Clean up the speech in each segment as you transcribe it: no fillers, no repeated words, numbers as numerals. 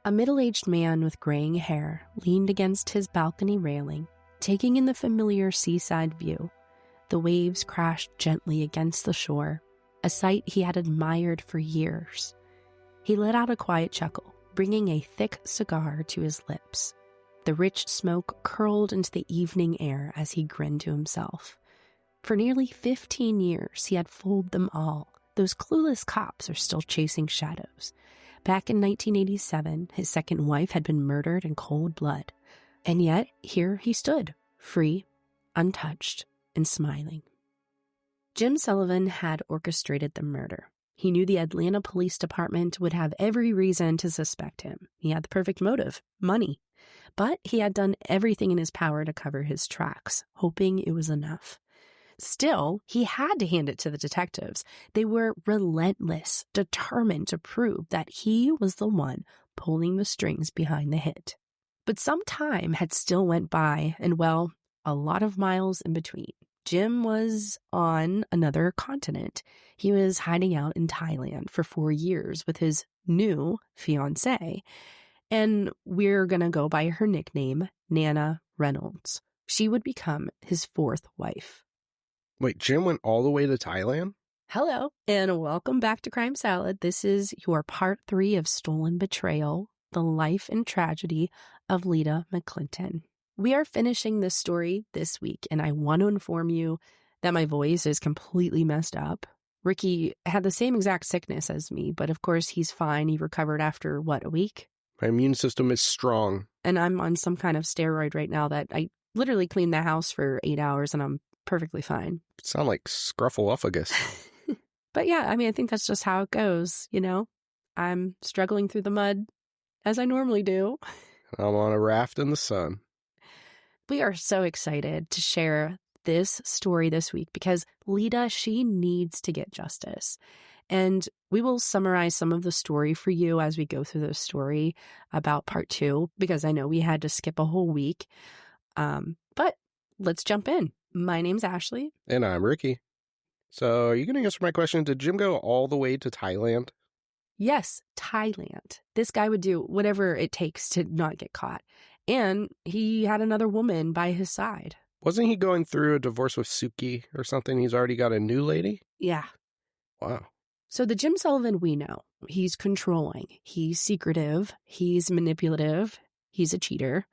A middle-aged man with graying hair leaned against his balcony railing, taking in the familiar seaside view. The waves crashed gently against the shore, a sight he had admired for years. He let out a quiet chuckle, bringing a thick cigar to his lips. The rich smoke curled into the evening air as he grinned to himself. For nearly 15 years, he had fooled them all. Those clueless cops are still chasing shadows. Back in 1987, his second wife had been murdered in cold blood. And yet, here he stood, free, untouched, and smiling. Jim Sullivan had orchestrated the murder. He knew the Atlanta Police Department would have every reason to suspect him. He had the perfect motive, money. But he had done everything in his power to cover his tracks, hoping it was enough. Still, he had to hand it to the detectives. They were relentless, determined to prove that he was the one pulling the strings behind the hit. But some time had still went by, and well, a lot of miles in between. Jim was on another continent. He was hiding out in Thailand for 4 years with his new fiancée, and we're going to go by her nickname, Nana Reynolds. She would become his fourth wife. Wait, Jim went all the way to Thailand? Hello, and welcome back to Crime Salad. This is your part 3 of Stolen Betrayal, the life and tragedy of Lita McClinton. We are finishing this story this week, and I want to inform you that my voice is completely messed up. Ricky had the same exact sickness as me, but of course he's fine. He recovered after, a week? My immune system is strong. And I'm on some kind of steroid right now that I literally cleaned the house for 8 hours, and I'm perfectly fine. Sound like Scruffaluffagus. But yeah, I think that's just how it goes, I'm struggling through the mud, as I normally do. I'm on a raft in the sun. We are so excited to share this story this week because Lita, she needs to get justice. And we will summarize some of the story for you as we go through the story about part 2, because I know we had to skip a whole week. But let's jump in. My name's Ashley. And I'm Ricky. So are you going to answer my question? Did Jim go all the way to Thailand? Yes, Thailand. This guy would do whatever it takes to not get caught. And he had another woman by his side. Wasn't he going through a divorce with Suki or something? He's already got a new lady? Yeah. Wow. So the Jim Sullivan we know, he's controlling, he's secretive, he's manipulative, he's a cheater.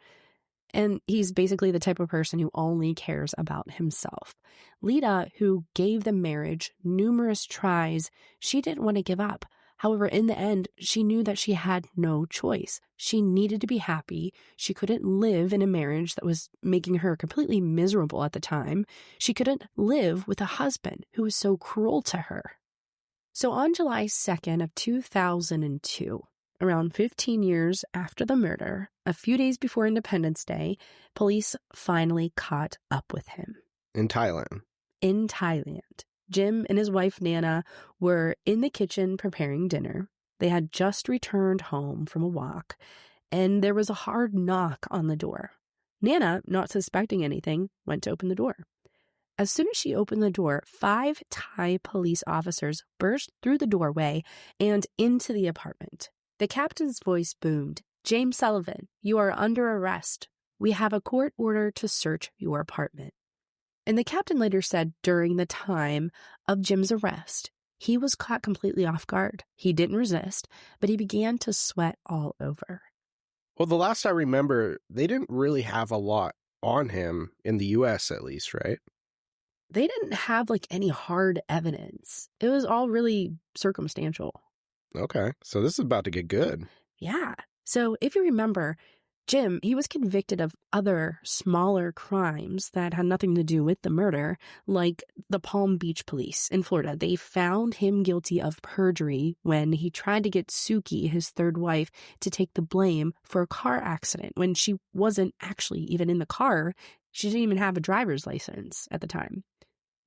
And he's basically the type of person who only cares about himself. Lita, who gave the marriage numerous tries, she didn't want to give up. However, in the end, she knew that she had no choice. She needed to be happy. She couldn't live in a marriage that was making her completely miserable at the time. She couldn't live with a husband who was so cruel to her. So on July 2nd of 2002, around 15 years after the murder, a few days before Independence Day, police finally caught up with him. In Thailand. In Thailand. Jim and his wife, Nana, were in the kitchen preparing dinner. They had just returned home from a walk, and there was a hard knock on the door. Nana, not suspecting anything, went to open the door. As soon as she opened the door, 5 Thai police officers burst through the doorway and into the apartment. The captain's voice boomed, "James Sullivan, you are under arrest. We have a court order to search your apartment." And the captain later said during the time of Jim's arrest, he was caught completely off guard. He didn't resist, but he began to sweat all over. Well, the last I remember, they didn't really have a lot on him in the U.S. at least, right? They didn't have any hard evidence. It was all really circumstantial. Okay, so this is about to get good. Yeah. So if you remember, Jim, he was convicted of other smaller crimes that had nothing to do with the murder, like the Palm Beach police in Florida. They found him guilty of perjury when he tried to get Suki, his third wife, to take the blame for a car accident when she wasn't actually even in the car. She didn't even have a driver's license at the time.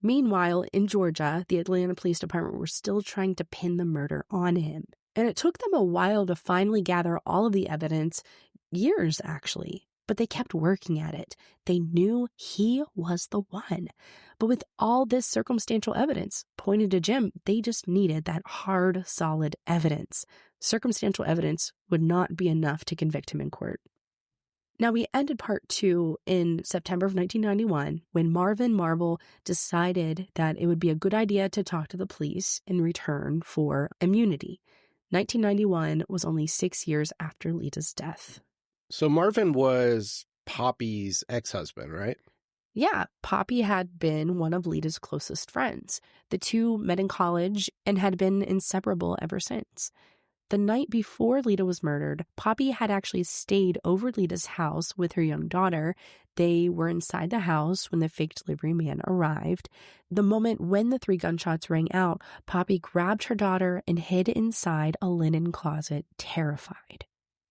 Meanwhile, in Georgia, the Atlanta Police Department were still trying to pin the murder on him. And it took them a while to finally gather all of the evidence, years actually, but they kept working at it. They knew he was the one. But with all this circumstantial evidence pointed to Jim, they just needed that hard, solid evidence. circumstantial evidence would not be enough to convict him in court. Now, we ended part 2 in September of 1991 when Marvin Marble decided that it would be a good idea to talk to the police in return for immunity. 1991 was only 6 years after Lita's death. So Marvin was Poppy's ex-husband, right? Yeah, Poppy had been one of Lita's closest friends. The two met in college and had been inseparable ever since. The night before Lita was murdered, Poppy had actually stayed over Lita's house with her young daughter. They were inside the house when the fake delivery man arrived. The moment when the 3 gunshots rang out, Poppy grabbed her daughter and hid inside a linen closet, terrified.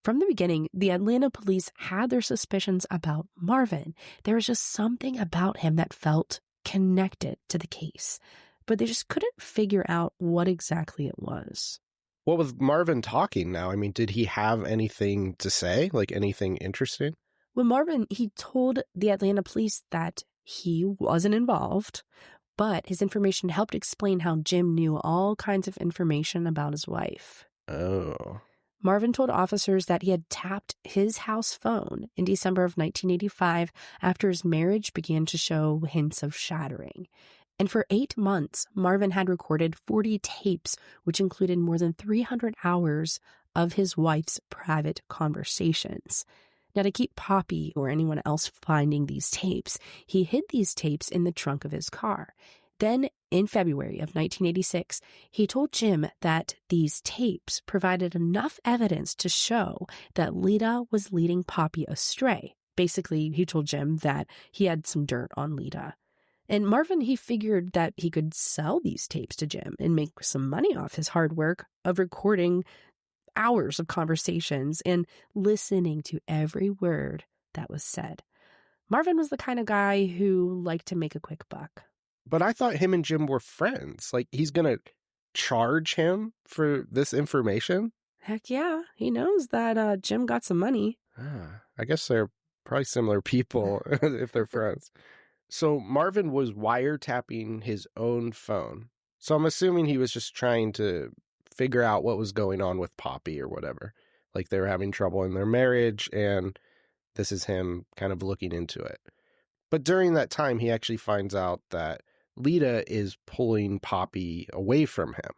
From the beginning, the Atlanta police had their suspicions about Marvin. There was just something about him that felt connected to the case, but they just couldn't figure out what exactly it was. What was Marvin talking now? I mean, did he have anything to say? Like anything interesting? Well, Marvin, he told the Atlanta police that he wasn't involved, but his information helped explain how Jim knew all kinds of information about his wife. Oh. Marvin told officers that he had tapped his house phone in December of 1985 after his marriage began to show hints of shattering. And for 8 months, Marvin had recorded 40 tapes, which included more than 300 hours of his wife's private conversations. Now, to keep Poppy or anyone else finding these tapes, he hid these tapes in the trunk of his car. Then, in February of 1986, he told Jim that these tapes provided enough evidence to show that Lita was leading Poppy astray. Basically, he told Jim that he had some dirt on Lita. And Marvin, he figured that he could sell these tapes to Jim and make some money off his hard work of recording hours of conversations and listening to every word that was said. Marvin was the kind of guy who liked to make a quick buck. But I thought him and Jim were friends. Like, he's going to charge him for this information? Heck yeah, he knows that Jim got some money. I guess they're probably similar people if they're friends. So Marvin was wiretapping his own phone. So I'm assuming he was just trying to figure out what was going on with Poppy or whatever. Like they were having trouble in their marriage, and this is him kind of looking into it. But during that time, he actually finds out that Lita is pulling Poppy away from him.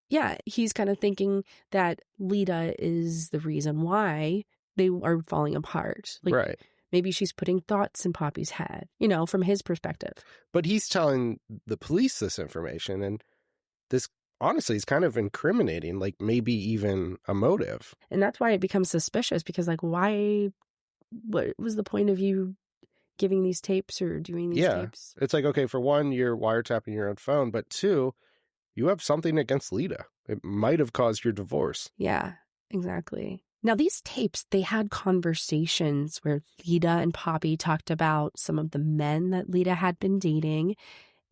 Yeah, he's kind of thinking that Lita is the reason why they are falling apart. Like, right. Maybe she's putting thoughts in Poppy's head, from his perspective. But he's telling the police this information, and this, honestly, is kind of incriminating, like maybe even a motive. And that's why it becomes suspicious, because, why, what was the point of you giving these tapes or doing these tapes? It's like, okay, for one, you're wiretapping your own phone, but 2, you have something against Lita. It might have caused your divorce. Yeah, exactly. Now, these tapes, they had conversations where Lita and Poppy talked about some of the men that Lita had been dating.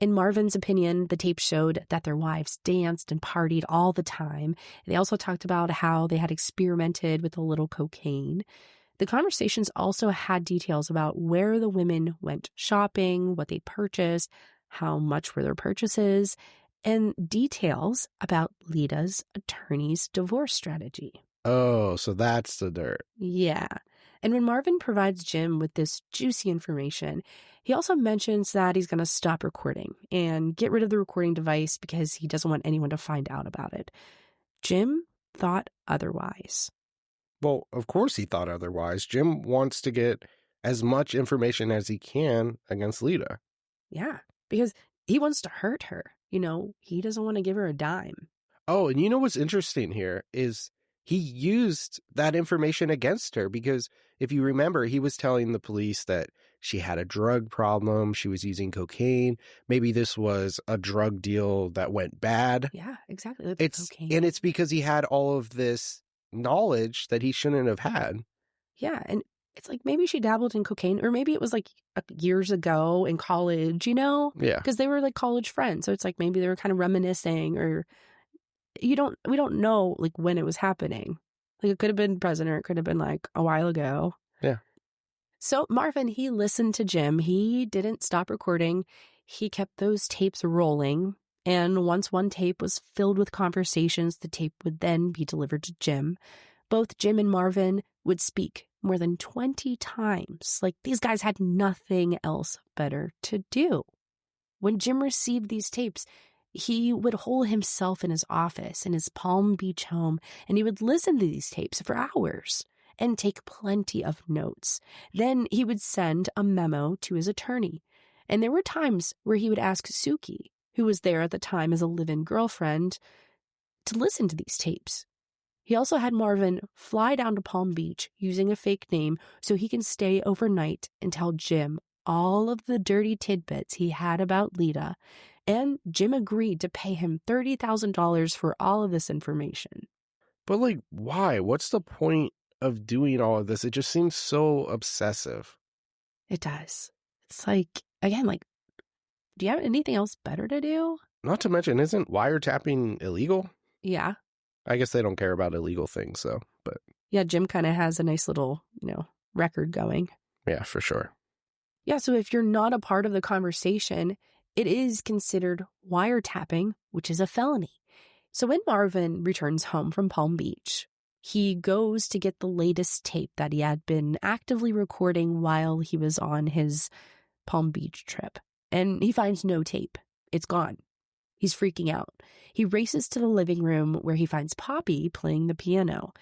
In Marvin's opinion, the tape showed that their wives danced and partied all the time. They also talked about how they had experimented with a little cocaine. The conversations also had details about where the women went shopping, what they purchased, how much were their purchases, and details about Lita's attorney's divorce strategy. Oh, so that's the dirt. Yeah. And when Marvin provides Jim with this juicy information, he also mentions that he's going to stop recording and get rid of the recording device because he doesn't want anyone to find out about it. Jim thought otherwise. Well, of course he thought otherwise. Jim wants to get as much information as he can against Lita. Yeah, because he wants to hurt her. He doesn't want to give her a dime. Oh, and you know what's interesting here is he used that information against her because if you remember, he was telling the police that she had a drug problem. She was using cocaine. Maybe this was a drug deal that went bad. Yeah, exactly. Cocaine. And it's because he had all of this knowledge that he shouldn't have had. Yeah, and it's like maybe she dabbled in cocaine, or maybe it was years ago in college, Yeah. Because they were college friends. So it's maybe they were kind of reminiscing, or we don't know when it was happening. It could have been present, or it could have been a while ago. Yeah. So Marvin, he listened to Jim. He didn't stop recording. He kept those tapes rolling. And once one tape was filled with conversations, the tape would then be delivered to Jim. Both Jim and Marvin would speak more than 20 times. Like, these guys had nothing else better to do. When Jim received these tapes, he would hole himself in his office in his Palm Beach home, and he would listen to these tapes for hours and take plenty of notes. Then he would send a memo to his attorney. And there were times where he would ask Suki, who was there at the time as a live-in girlfriend, to listen to these tapes. He also had Marvin fly down to Palm Beach using a fake name so he can stay overnight and tell Jim all of the dirty tidbits he had about Lita, and Jim agreed to pay him $30,000 for all of this information. But, like, why? What's the point of doing all of this? It just seems so obsessive. It does. It's like, again, like, do you have anything else better to do? Not to mention, isn't wiretapping illegal? Yeah. I guess they don't care about illegal things, though. But yeah, Jim kind of has a nice little, record going. Yeah, for sure. Yeah, so if you're not a part of the conversation, it is considered wiretapping, which is a felony. So when Marvin returns home from Palm Beach, he goes to get the latest tape that he had been actively recording while he was on his Palm Beach trip. And he finds no tape. It's gone. He's freaking out. He races to the living room where he finds Poppy playing the piano.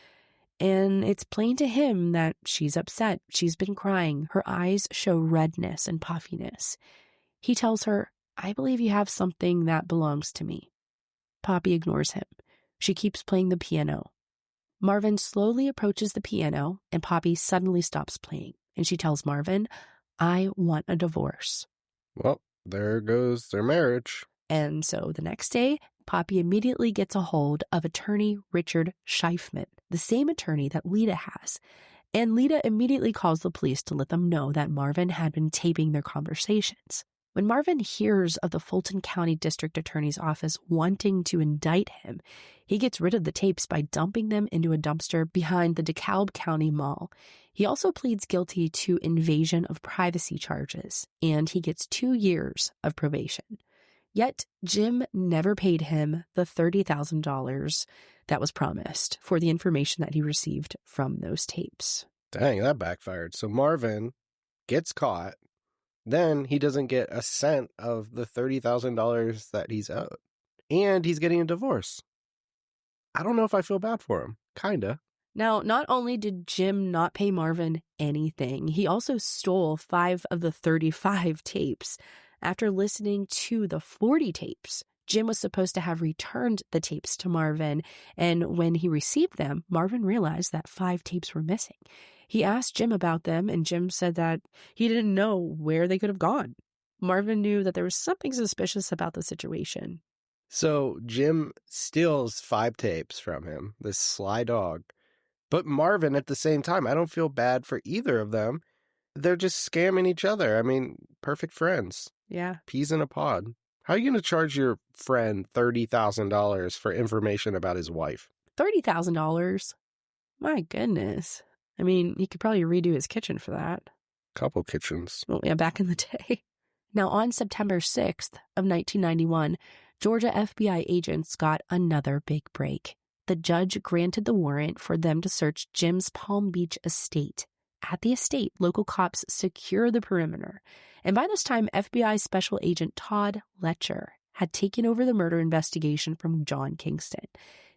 And it's plain to him that she's upset. She's been crying. Her eyes show redness and puffiness. He tells her, "I believe you have something that belongs to me." Poppy ignores him. She keeps playing the piano. Marvin slowly approaches the piano, and Poppy suddenly stops playing. And she tells Marvin, "I want a divorce." Well, there goes their marriage. And so the next day, Poppy immediately gets a hold of attorney Richard Scheifman, the same attorney that Lita has. And Lita immediately calls the police to let them know that Marvin had been taping their conversations. When Marvin hears of the Fulton County District Attorney's Office wanting to indict him, he gets rid of the tapes by dumping them into a dumpster behind the DeKalb County Mall. He also pleads guilty to invasion of privacy charges, and he gets 2 years of probation. Yet, Jim never paid him the $30,000 that was promised for the information that he received from those tapes. Dang, that backfired. So Marvin gets caught. Then he doesn't get a cent of the $30,000 that he's owed. And he's getting a divorce. I don't know if I feel bad for him. Kinda. Now, not only did Jim not pay Marvin anything, he also stole 5 of the 35 tapes. After listening to the 40 tapes, Jim was supposed to have returned the tapes to Marvin, and when he received them, Marvin realized that 5 tapes were missing. He asked Jim about them, and Jim said that he didn't know where they could have gone. Marvin knew that there was something suspicious about the situation. So Jim steals 5 tapes from him, this sly dog. But Marvin, at the same time, I don't feel bad for either of them. They're just scamming each other. I mean, perfect friends. Yeah. Peas in a pod. How are you going to charge your friend $30,000 for information about his wife? $30,000? My goodness. I mean, he could probably redo his kitchen for that. Couple kitchens. Well, yeah, back in the day. Now, on September 6th of 1991, Georgia FBI agents got another big break. The judge granted the warrant for them to search Jim's Palm Beach estate. At the estate, local cops secure the perimeter. And by this time, FBI Special Agent Todd Letcher had taken over the murder investigation from John Kingston.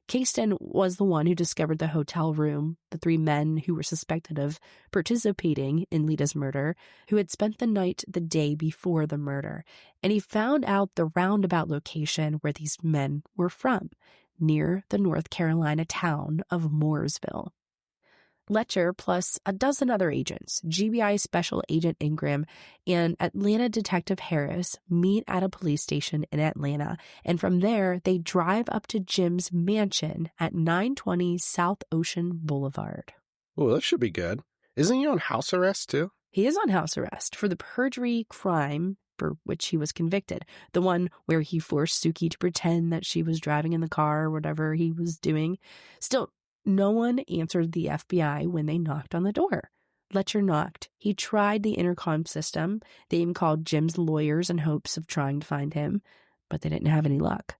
Kingston was the one who discovered the hotel room, the 3 men who were suspected of participating in Lita's murder, who had spent the night the day before the murder. And he found out the roundabout location where these men were from, near the North Carolina town of Mooresville. Letcher, plus a dozen other agents, GBI Special Agent Ingram and Atlanta Detective Harris, meet at a police station in Atlanta, and from there, they drive up to Jim's mansion at 920 South Ocean Boulevard. Oh, that should be good. Isn't he on house arrest, too? He is on house arrest for the perjury crime for which he was convicted, the one where he forced Suki to pretend that she was driving in the car or whatever he was doing. Still, no one answered the FBI when they knocked on the door. Letcher knocked. He tried the intercom system. They even called Jim's lawyers in hopes of trying to find him, but they didn't have any luck.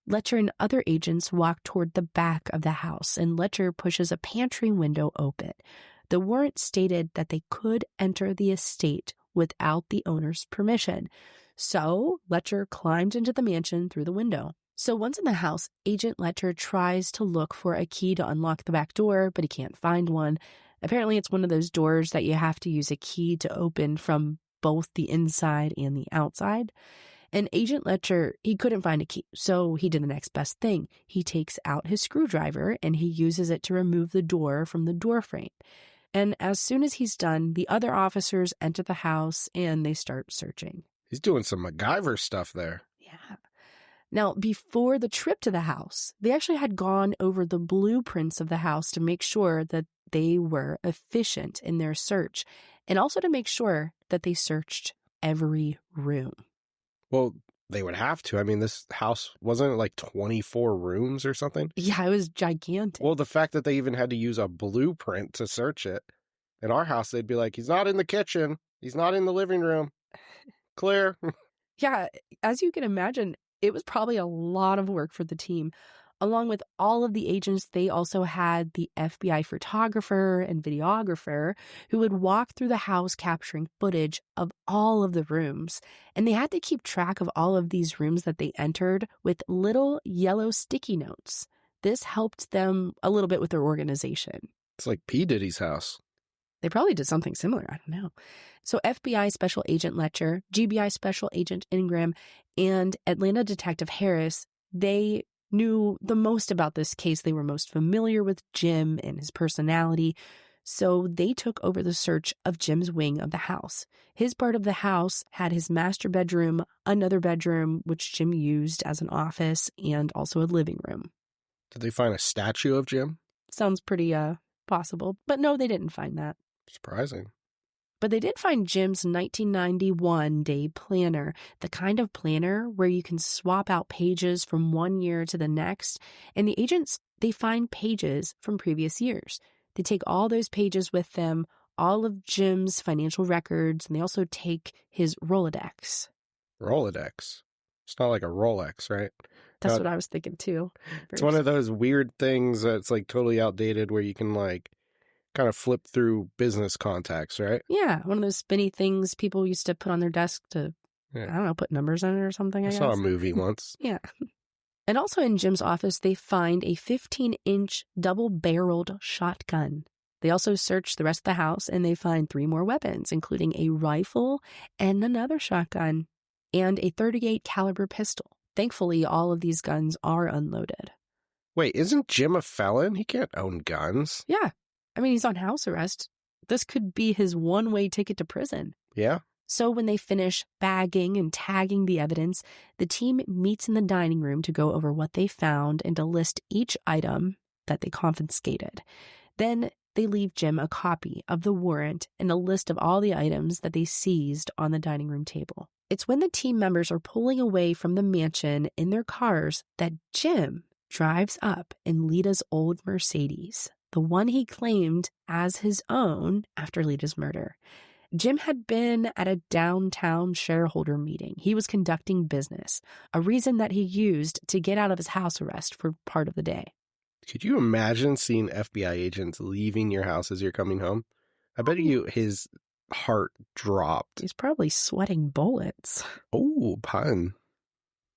Letcher and other agents walk toward the back of the house, and Letcher pushes a pantry window open. The warrant stated that they could enter the estate without the owner's permission. So Letcher climbed into the mansion through the window. So once in the house, Agent Letcher tries to look for a key to unlock the back door, but he can't find one. Apparently, it's one of those doors that you have to use a key to open from both the inside and the outside. And Agent Letcher, he couldn't find a key, so he did the next best thing. He takes out his screwdriver and he uses it to remove the door from the door frame. And as soon as he's done, the other officers enter the house and they start searching. He's doing some MacGyver stuff there. Yeah. Now, before the trip to the house, they actually had gone over the blueprints of the house to make sure that they were efficient in their search, and also to make sure that they searched every room. Well, they would have to. I mean, this house, wasn't it like 24 rooms or something? Yeah, it was gigantic. Well, the fact that they even had to use a blueprint to search it. In our house, they'd be like, he's not in the kitchen. He's not in the living room. Clear. Yeah, as you can imagine, it was probably a lot of work for the team. Along with all of the agents, they also had the FBI photographer and videographer who would walk through the house capturing footage of all of the rooms. And they had to keep track of all of these rooms that they entered with little yellow sticky notes. This helped them a little bit with their organization. It's like P. Diddy's house. They probably did something similar. I don't know. So FBI Special Agent Letcher, GBI Special Agent Ingram, and Atlanta Detective Harris, they knew the most about this case. They were most familiar with Jim and his personality. So they took over the search of Jim's wing of the house. His part of the house had his master bedroom, another bedroom, which Jim used as an office, and also a living room. Did they find a statue of Jim? Sounds pretty possible. But no, they didn't find that. Surprising. But they did find Jim's 1991 day planner, the kind of planner where you can swap out pages from one year to the next. And the agents, they find pages from previous years. They take all those pages with them, all of Jim's financial records, and they also take his Rolodex. Rolodex? It's not like a Rolex, right? That's what I was thinking too. It's one of those weird things that's like totally outdated where you can like kind of flip through business contacts, right? Yeah, one of those spinny things people used to put on their desk to, I don't know, put numbers on it or something, I guess. Saw a movie once. Yeah. And also in Jim's office, they find a 15-inch double-barreled shotgun. They also search the rest of the house, and they find 3 more weapons, including a rifle and another shotgun, and a .38 caliber pistol. Thankfully, all of these guns are unloaded. Wait, isn't Jim a felon? He can't own guns. Yeah. I mean, he's on house arrest. This could be his one-way ticket to prison. Yeah. So when they finish bagging and tagging the evidence, the team meets in the dining room to go over what they found and to list each item that they confiscated. Then they leave Jim a copy of the warrant and a list of all the items that they seized on the dining room table. It's when the team members are pulling away from the mansion in their cars that Jim drives up in Lita's old Mercedes, the one he claimed as his own after Lita's murder. Jim had been at a downtown shareholder meeting. He was conducting business, a reason that he used to get out of his house arrest for part of the day. Could you imagine seeing FBI agents leaving your house as you're coming home? I bet you his heart dropped. He's probably sweating bullets. Oh, pun.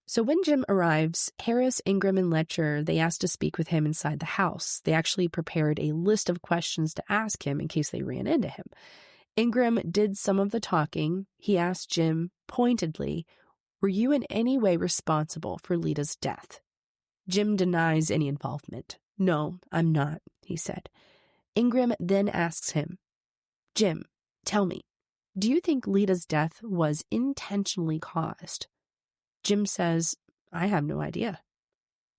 So when Jim arrives, Harris, Ingram, and Letcher, they asked to speak with him inside the house. They actually prepared a list of questions to ask him in case they ran into him. Ingram did some of the talking. He asked Jim pointedly, "Were you in any way responsible for Lita's death?" Jim denies any involvement. "No, I'm not," he said. Ingram then asks him, "Jim, tell me, do you think Lita's death was intentionally caused?" Jim says, "I have no idea."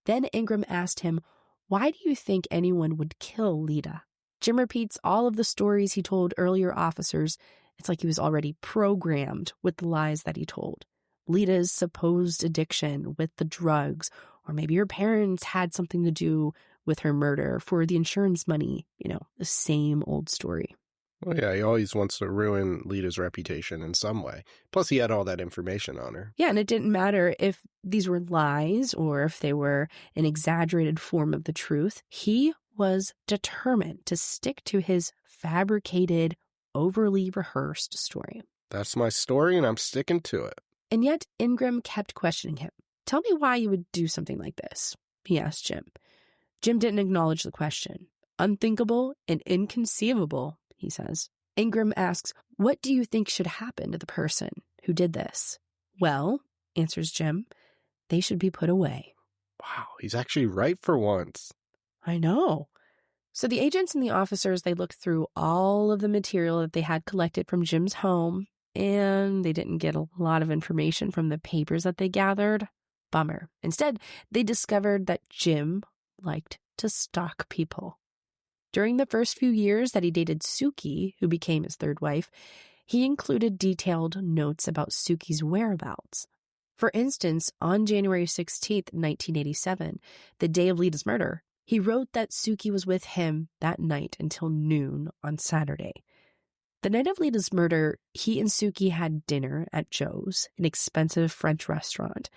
Then Ingram asked him, "Why do you think anyone would kill Lita?" Jim repeats all of the stories he told earlier officers. It's like he was already programmed with the lies that he told. Lita's supposed addiction with the drugs, or maybe her parents had something to do with her murder for the insurance money. You know, the same old story. Well, yeah, he always wants to ruin Lita's reputation in some way. Plus, he had all that information on her. Yeah, and it didn't matter if these were lies or if they were an exaggerated form of the truth. He was determined to stick to his fabricated, overly rehearsed story. That's my story, and I'm sticking to it. And yet, Ingram kept questioning him. Tell me why you would do something like this, he asked Jim. Jim didn't acknowledge the question. Unthinkable and inconceivable, he says. Ingram asks, what do you think should happen to the person who did this? Well, answers Jim, they should be put away. Wow, he's actually right for once. I know. So the agents and the officers, they looked through all of the material that they had collected from Jim's home, and they didn't get a lot of information from the papers that they gathered. Bummer. Instead, they discovered that Jim liked to stalk people. During the first few years that he dated Suki, who became his third wife, he included detailed notes about Suki's whereabouts. For instance, on January 16th, 1987, the day of Lita's murder, he wrote that Suki was with him that night until noon on Saturday. The night of Lita's murder, he and Suki had dinner at Joe's, an expensive French restaurant.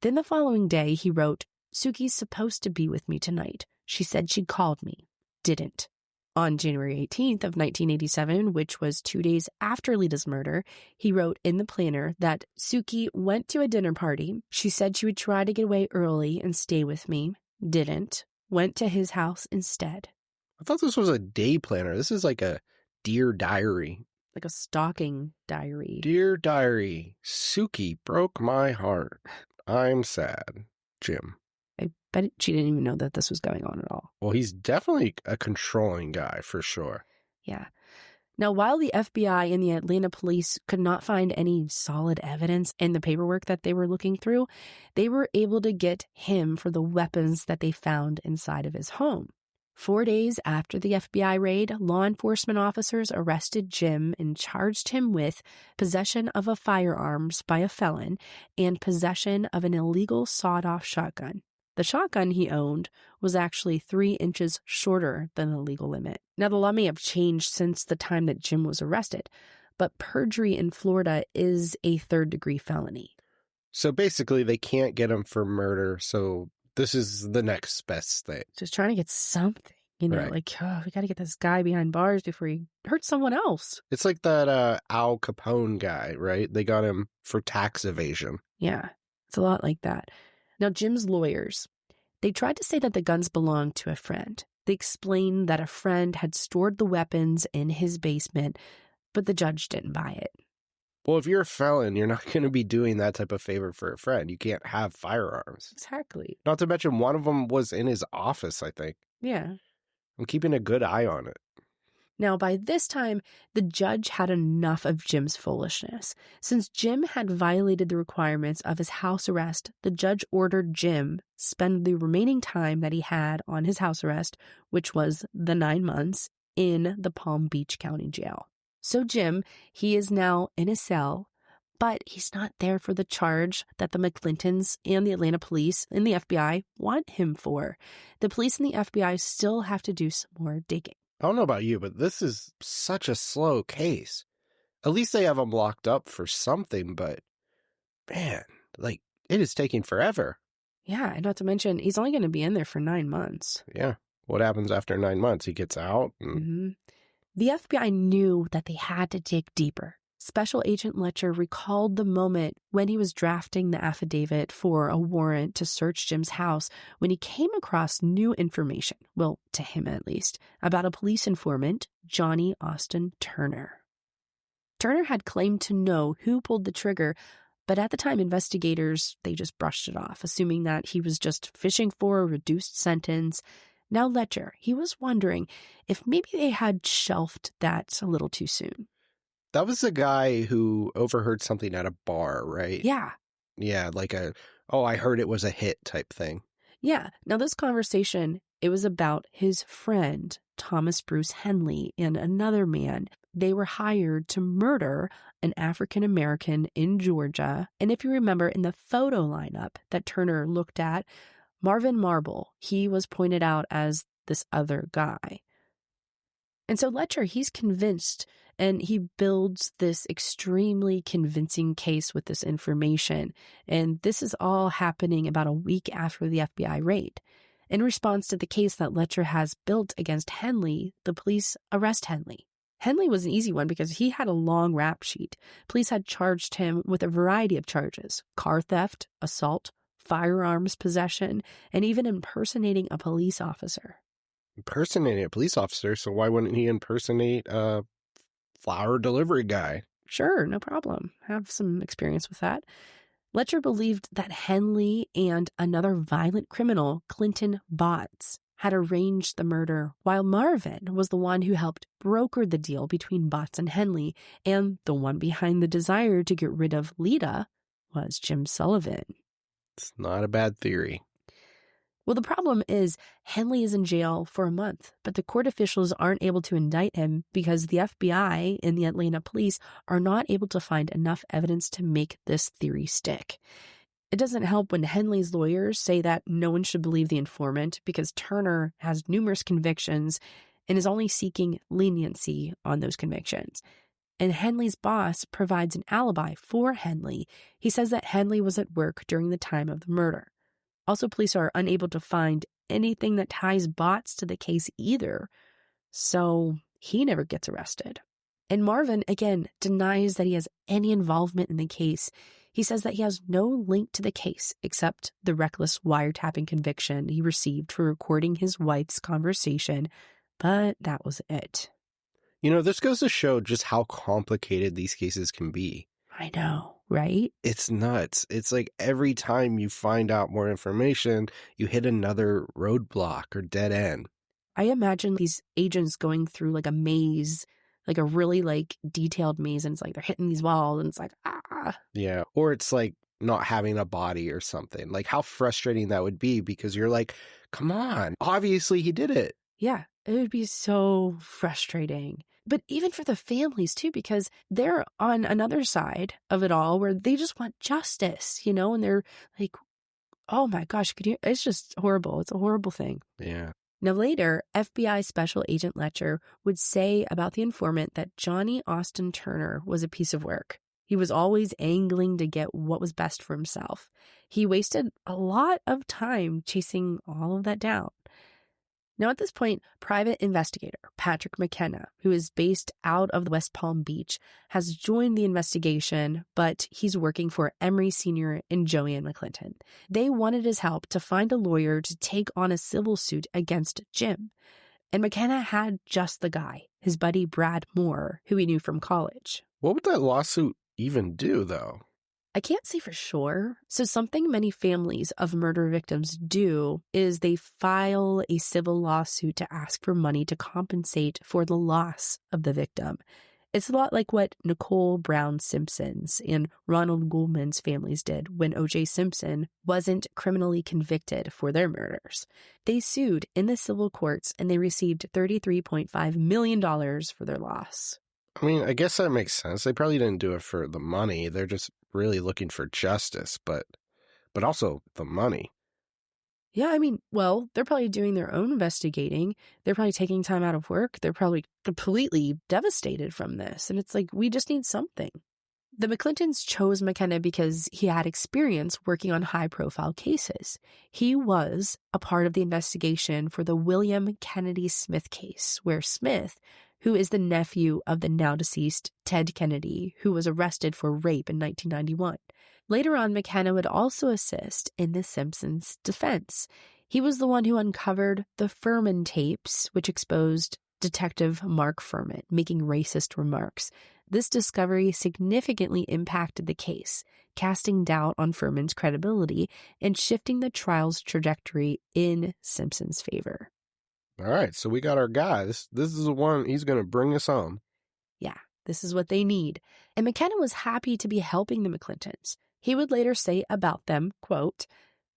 Then the following day, he wrote, Suki's supposed to be with me tonight. She said she called me. Didn't. On January 18th of 1987, which was 2 days after Lita's murder, he wrote in the planner that Suki went to a dinner party. She said she would try to get away early and stay with me. Didn't. Went to his house instead. I thought this was a day planner. This is like a Dear Diary. Like a stalking diary. Dear Diary, Suki broke my heart. I'm sad. Jim. I bet she didn't even know that this was going on at all. Well, he's definitely a controlling guy, for sure. Yeah. Now, while the FBI and the Atlanta police could not find any solid evidence in the paperwork that they were looking through, they were able to get him for the weapons that they found inside of his home. 4 days after the FBI raid, law enforcement officers arrested Jim and charged him with possession of a firearms by a felon and possession of an illegal sawed-off shotgun. The shotgun he owned was actually 3 inches shorter than the legal limit. Now, the law may have changed since the time that Jim was arrested, but perjury in Florida is a third-degree felony. So basically, they can't get him for murder, so this is the next best thing. Just trying to get something, Right. like, oh, we got to get this guy behind bars before he hurts someone else. It's like that Al Capone guy, right? They got him for tax evasion. Yeah, it's a lot like that. Now, Jim's lawyers, they tried to say that the guns belonged to a friend. They explained that a friend had stored the weapons in his basement, but the judge didn't buy it. Well, if you're a felon, you're not going to be doing that type of favor for a friend. You can't have firearms. Exactly. Not to mention one of them was in his office, I think. Yeah. I'm keeping a good eye on it. Now, by this time, the judge had enough of Jim's foolishness. Since Jim had violated the requirements of his house arrest, the judge ordered Jim spend the remaining time that he had on his house arrest, which was the 9 months, in the Palm Beach County Jail. So Jim, he is now in a cell, but he's not there for the charge that the McClintons and the Atlanta police and the FBI want him for. The police and the FBI still have to do some more digging. I don't know about you, but this is such a slow case. At least they have him locked up for something, but man, like, it is taking forever. Yeah, and not to mention, he's only going to be in there for 9 months. Yeah. What happens after 9 months? He gets out? And... The FBI knew that they had to dig deeper. Special Agent Letcher recalled the moment when he was drafting the affidavit for a warrant to search Jim's house when he came across new information, well, to him at least, about a police informant, Johnny Austin Turner. Turner had claimed to know who pulled the trigger, but at the time, investigators, they just brushed it off, assuming that he was just fishing for a reduced sentence. Now Letcher, he was wondering if maybe they had shelved that a little too soon. That was the guy who overheard something at a bar, right? Yeah. Yeah, like I heard it was a hit type thing. Yeah. Now this conversation, it was about his friend, Thomas Bruce Henley, and another man. They were hired to murder an African-American in Georgia. And if you remember in the photo lineup that Turner looked at, Marvin Marble, he was pointed out as this other guy. And so Letcher, he's convinced, and he builds this extremely convincing case with this information. And this is all happening about a week after the FBI raid. In response to the case that Letcher has built against Henley, the police arrest Henley. Henley was an easy one because he had a long rap sheet. Police had charged him with a variety of charges: car theft, assault, firearms possession, and even impersonating a police officer. Impersonating a police officer? So why wouldn't he impersonate a flower delivery guy? Sure, no problem. Have some experience with that. Letcher believed that Henley and another violent criminal, Clinton Botts, had arranged the murder, while Marvin was the one who helped broker the deal between Botts and Henley, and the one behind the desire to get rid of Lita was Jim Sullivan. It's not a bad theory. Well, the problem is Henley is in jail for a month, but the court officials aren't able to indict him because the FBI and the Atlanta police are not able to find enough evidence to make this theory stick. It doesn't help when Henley's lawyers say that no one should believe the informant because Turner has numerous convictions and is only seeking leniency on those convictions. And Henley's boss provides an alibi for Henley. He says that Henley was at work during the time of the murder. Also, police are unable to find anything that ties Botts to the case either, so he never gets arrested. And Marvin, again, denies that he has any involvement in the case. He says that he has no link to the case except the reckless wiretapping conviction he received for recording his wife's conversation, but that was it. You know, this goes to show just how complicated these cases can be. I know, right? It's nuts. It's like every time you find out more information, you hit another roadblock or dead end. I imagine these agents going through like a maze, like a really like detailed maze, and it's like they're hitting these walls and it's like, ah. Yeah. Or it's like not having a body or something. Like how frustrating that would be because you're like, come on, obviously he did it. Yeah, it would be so frustrating. But even for the families too, because they're on another side of it all where they just want justice, you know, and they're like, oh my gosh, it's just horrible. It's a horrible thing. Yeah. Now later, FBI Special Agent Letcher would say about the informant that Johnny Austin Turner was a piece of work. He was always angling to get what was best for himself. He wasted a lot of time chasing all of that down. Now, at this point, private investigator Patrick McKenna, who is based out of West Palm Beach, has joined the investigation, but he's working for Emory Sr. and Joanne McClinton. They wanted his help to find a lawyer to take on a civil suit against Jim. And McKenna had just the guy, his buddy Brad Moore, who he knew from college. What would that lawsuit even do, though? I can't say for sure. So something many families of murder victims do is they file a civil lawsuit to ask for money to compensate for the loss of the victim. It's a lot like what Nicole Brown Simpson's and Ronald Goldman's families did when O.J. Simpson wasn't criminally convicted for their murders. They sued in the civil courts and they received $33.5 million for their loss. I mean, I guess that makes sense. They probably didn't do it for the money. They're just really looking for justice, but also the money. Yeah, I mean, well, they're probably doing their own investigating. They're probably taking time out of work. They're probably completely devastated from this. And it's like, we just need something. The McClintons chose McKenna because he had experience working on high-profile cases. He was a part of the investigation for the William Kennedy Smith case, where Smith, who is the nephew of the now-deceased Ted Kennedy, who was arrested for rape in 1991. Later on, McKenna would also assist in the Simpsons' defense. He was the one who uncovered the Furman tapes, which exposed Detective Mark Furman making racist remarks. This discovery significantly impacted the case, casting doubt on Furman's credibility and shifting the trial's trajectory in Simpson's favor. All right, so we got our guy. This is the one, he's going to bring us home. Yeah, this is what they need. And McKenna was happy to be helping the McClintons. He would later say about them, quote,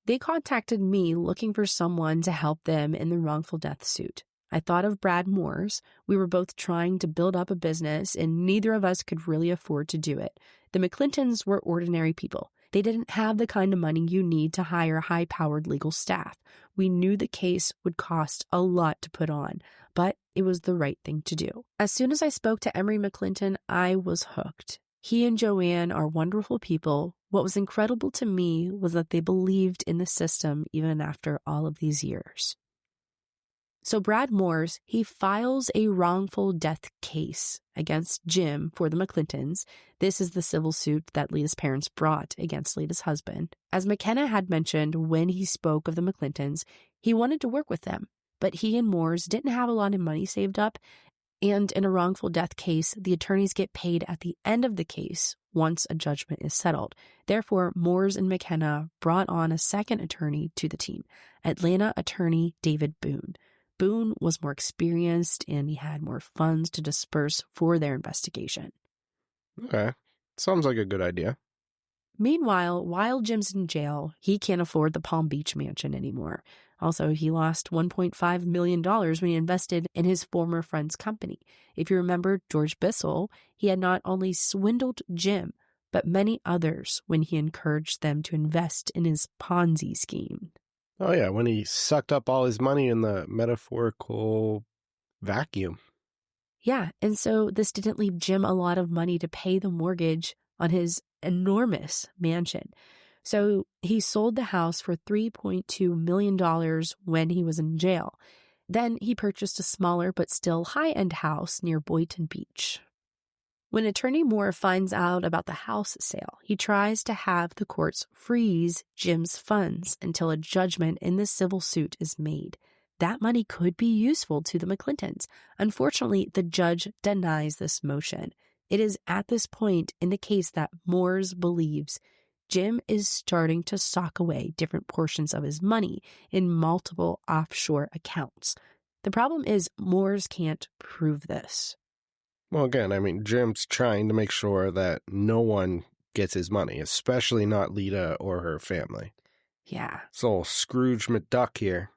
"They contacted me looking for someone to help them in the wrongful death suit. I thought of Brad Moore's. We were both trying to build up a business, and neither of us could really afford to do it. The McClintons were ordinary people. They didn't have the kind of money you need to hire high-powered legal staff. We knew the case would cost a lot to put on, but it was the right thing to do. As soon as I spoke to Emery McClinton, I was hooked. He and Joanne are wonderful people. What was incredible to me was that they believed in the system even after all of these years. So Brad Moores, he files a wrongful death case against Jim for the McClintons. This is the civil suit that Lita's parents brought against Lita's husband. As McKenna had mentioned when he spoke of the McClintons, he wanted to work with them, but he and Moores didn't have a lot of money saved up, and in a wrongful death case, the attorneys get paid at the end of the case once a judgment is settled. Therefore, Moores and McKenna brought on a second attorney to the team, Atlanta attorney David Boone. Boone was more experienced and he had more funds to disperse for their investigation. Okay. Sounds like a good idea. Meanwhile, while Jim's in jail, he can't afford the Palm Beach mansion anymore. Also, he lost $1.5 million when he invested in his former friend's company. If you remember George Bissell, he had not only swindled Jim, but many others when he encouraged them to invest in his Ponzi scheme. Oh, yeah, when he sucked up all his money in the metaphorical vacuum. Yeah, and so this didn't leave Jim a lot of money to pay the mortgage on his enormous mansion. So he sold the house for $3.2 million when he was in jail. Then he purchased a smaller but still high-end house near Boynton Beach. When Attorney Moore finds out about the house sale, he tries to have the courts freeze Jim's funds until a judgment in the civil suit is made. That money could be useful to the McClintons. Unfortunately, the judge denies this motion. It is at this point in the case that Moores believes Jim is starting to sock away different portions of his money in multiple offshore accounts. The problem is Moores can't prove this. Well, again, I mean, Jim's trying to make sure that no one gets his money, especially not Lita or her family. Yeah. It's old Scrooge McDuck here.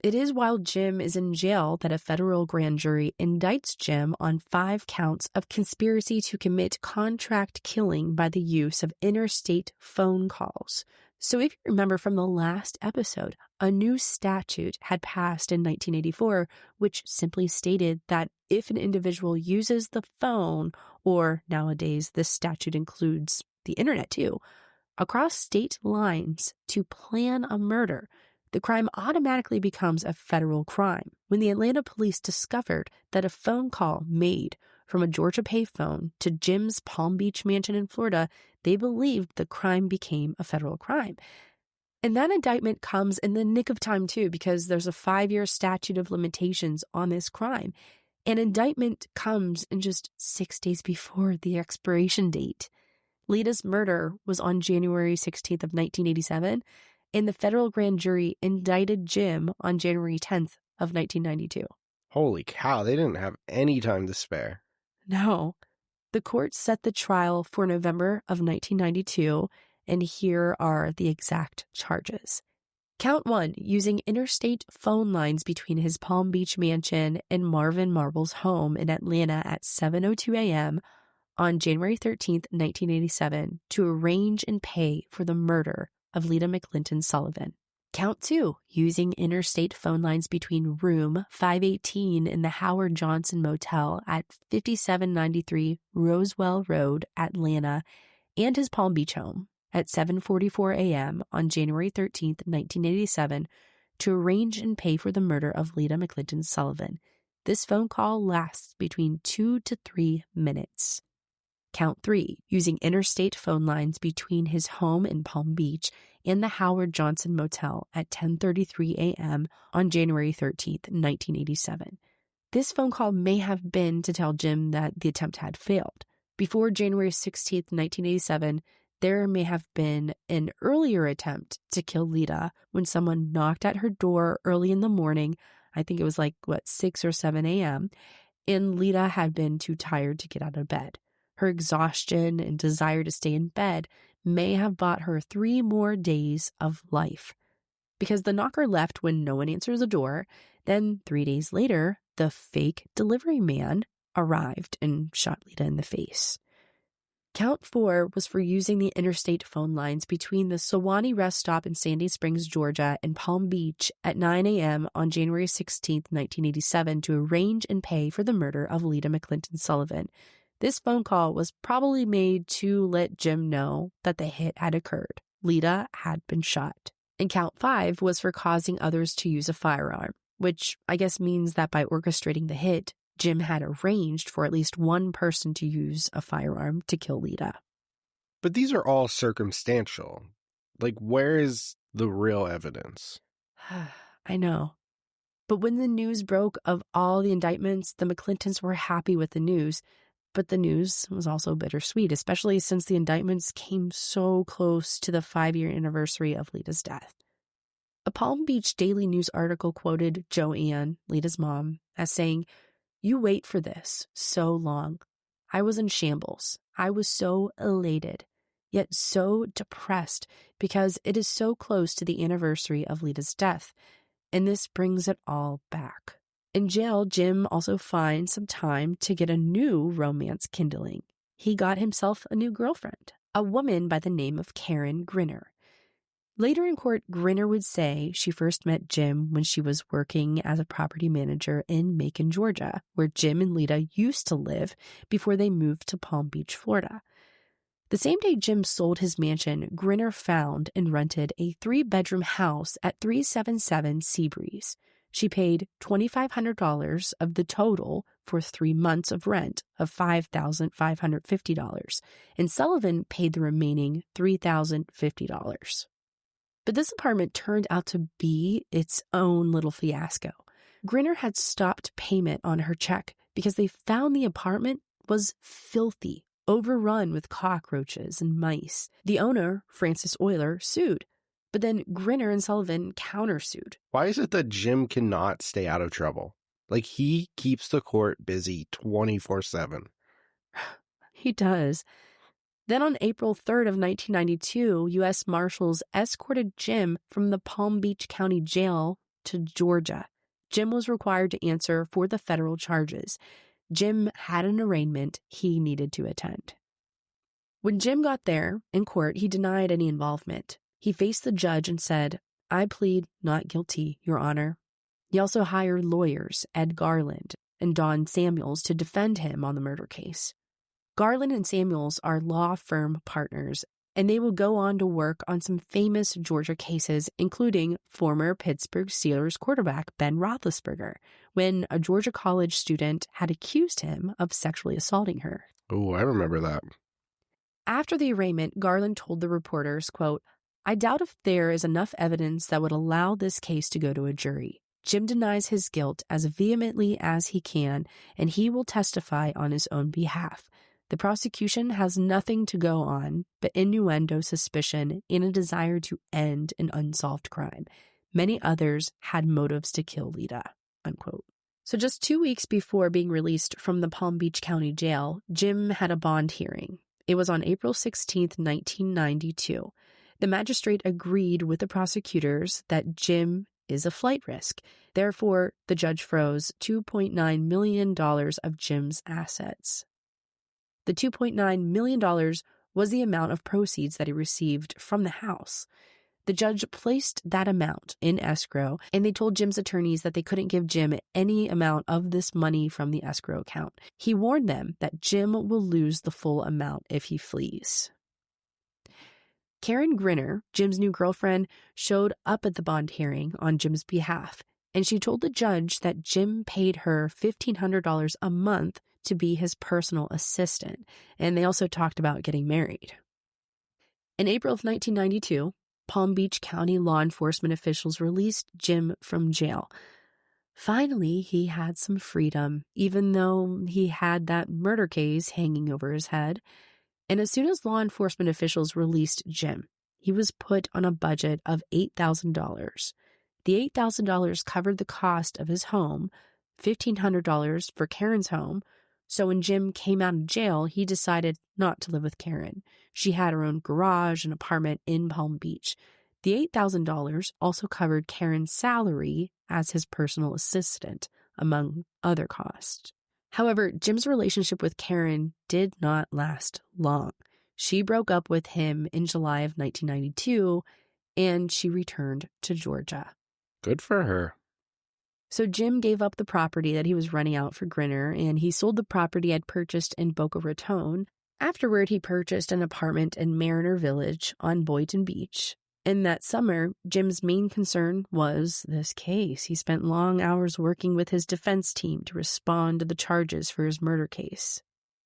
It is while Jim is in jail that a federal grand jury indicts Jim on 5 counts of conspiracy to commit contract killing by the use of interstate phone calls. So if you remember from the last episode, a new statute had passed in 1984, which simply stated that if an individual uses the phone, or nowadays this statute includes the internet too, across state lines to plan a murder, the crime automatically becomes a federal crime. When the Atlanta police discovered that a phone call made from a Georgia payphone to Jim's Palm Beach mansion in Florida, they believed the crime became a federal crime. And that indictment comes in the nick of time too, because there's a 5-year statute of limitations on this crime. An indictment comes in just 6 days before the expiration date. Lita's murder was on January 16th of 1987, and the federal grand jury indicted Jim on January 10th of 1992. Holy cow, they didn't have any time to spare. No. The court set the trial for November of 1992, and here are the exact charges. Count 1, using interstate phone lines between his Palm Beach mansion and Marvin Marble's home in Atlanta at 7:02 a.m. on January 13th, 1987, to arrange and pay for the murder of Lita McClinton Sullivan. Count 2, using interstate phone lines between room 518 in the Howard Johnson Motel at 5793 Roswell Road, Atlanta, and his Palm Beach home at 7:44 a.m. on January 13th, 1987, to arrange and pay for the murder of Lita McClinton Sullivan. This phone call lasts between 2 to 3 minutes. Count 3, using interstate phone lines between his home in Palm Beach and the Howard Johnson Motel at 10:33 a.m. on January 13th, 1987. This phone call may have been to tell Jim that the attempt had failed. Before January 16th, 1987, there may have been an earlier attempt to kill Lita when someone knocked at her door early in the morning. I think it was 6 or 7 a.m., and Lita had been too tired to get out of bed. Her exhaustion and desire to stay in bed may have bought her 3 more days of life. Because the knocker left when no one answers the door, then 3 days later, the fake delivery man arrived and shot Lita in the face. Count 4 was for using the interstate phone lines between the Sewanee rest stop in Sandy Springs, Georgia, and Palm Beach at 9 a.m. on January 16, 1987, to arrange and pay for the murder of Lita McClinton Sullivan. This phone call was probably made to let Jim know that the hit had occurred. Lita had been shot. And count 5 was for causing others to use a firearm, which I guess means that by orchestrating the hit, Jim had arranged for at least one person to use a firearm to kill Lita. But these are all circumstantial. Like, where is the real evidence? I know. But when the news broke of all the indictments, the McClintons were happy with the news. But the news was also bittersweet, especially since the indictments came so close to the 5-year anniversary of Lita's death. A Palm Beach Daily News article quoted Joanne, Lita's mom, as saying, "You wait for this so long. I was in shambles. I was so elated, yet so depressed because it is so close to the anniversary of Lita's death, and this brings it all back." In jail, Jim also finds some time to get a new romance kindling. He got himself a new girlfriend, a woman by the name of Karen Grinner. Later in court, Grinner would say she first met Jim when she was working as a property manager in Macon, Georgia, where Jim and Lita used to live before they moved to Palm Beach, Florida. The same day Jim sold his mansion, Grinner found and rented a 3-bedroom house at 377 Seabreeze. She paid $2,500 of the total for 3 months of rent of $5,550, and Sullivan paid the remaining $3,050. But this apartment turned out to be its own little fiasco. Grinner had stopped payment on her check because they found the apartment was filthy, overrun with cockroaches and mice. The owner, Francis Euler, sued. But then Grinner and Sullivan countersued. Why is it that Jim cannot stay out of trouble? Like, he keeps the court busy 24/7. He does. Then on April 3rd of 1992, U.S. Marshals escorted Jim from the Palm Beach County Jail to Georgia. Jim was required to answer for the federal charges. Jim had an arraignment he needed to attend. When Jim got there, in court, he denied any involvement. He faced the judge and said, "I plead not guilty, Your Honor." He also hired lawyers, Ed Garland and Don Samuels, to defend him on the murder case. Garland and Samuels are law firm partners, and they will go on to work on some famous Georgia cases, including former Pittsburgh Steelers quarterback Ben Roethlisberger, when a Georgia college student had accused him of sexually assaulting her. Oh, I remember that. After the arraignment, Garland told the reporters, quote, "I doubt if there is enough evidence that would allow this case to go to a jury. Jim denies his guilt as vehemently as he can, and he will testify on his own behalf. The prosecution has nothing to go on but innuendo, suspicion, and a desire to end an unsolved crime. Many others had motives to kill Lita," unquote. So just 2 weeks before being released from the Palm Beach County Jail, Jim had a bond hearing. It was on April 16th, 1992. The magistrate agreed with the prosecutors that Jim is a flight risk. Therefore, the judge froze $2.9 million of Jim's assets. The $2.9 million was the amount of proceeds that he received from the house. The judge placed that amount in escrow, and they told Jim's attorneys that they couldn't give Jim any amount of this money from the escrow account. He warned them that Jim will lose the full amount if he flees. Karen Grinner, Jim's new girlfriend, showed up at the bond hearing on Jim's behalf, and she told the judge that Jim paid her $1,500 a month to be his personal assistant, and they also talked about getting married. In April of 1992, Palm Beach County law enforcement officials released Jim from jail. Finally, he had some freedom, even though he had that murder case hanging over his head. And as soon as law enforcement officials released Jim, he was put on a budget of $8,000. The $8,000 covered the cost of his home, $1,500 for Karen's home. So when Jim came out of jail, he decided not to live with Karen. She had her own garage and apartment in Palm Beach. The $8,000 also covered Karen's salary as his personal assistant, among other costs. However, Jim's relationship with Karen did not last long. She broke up with him in July of 1992, and she returned to Georgia. Good for her. So Jim gave up the property that he was renting out for Grinner, and he sold the property I'd purchased in Boca Raton. Afterward, he purchased an apartment in Mariner Village on Boynton Beach. In that summer, Jim's main concern was this case. He spent long hours working with his defense team to respond to the charges for his murder case.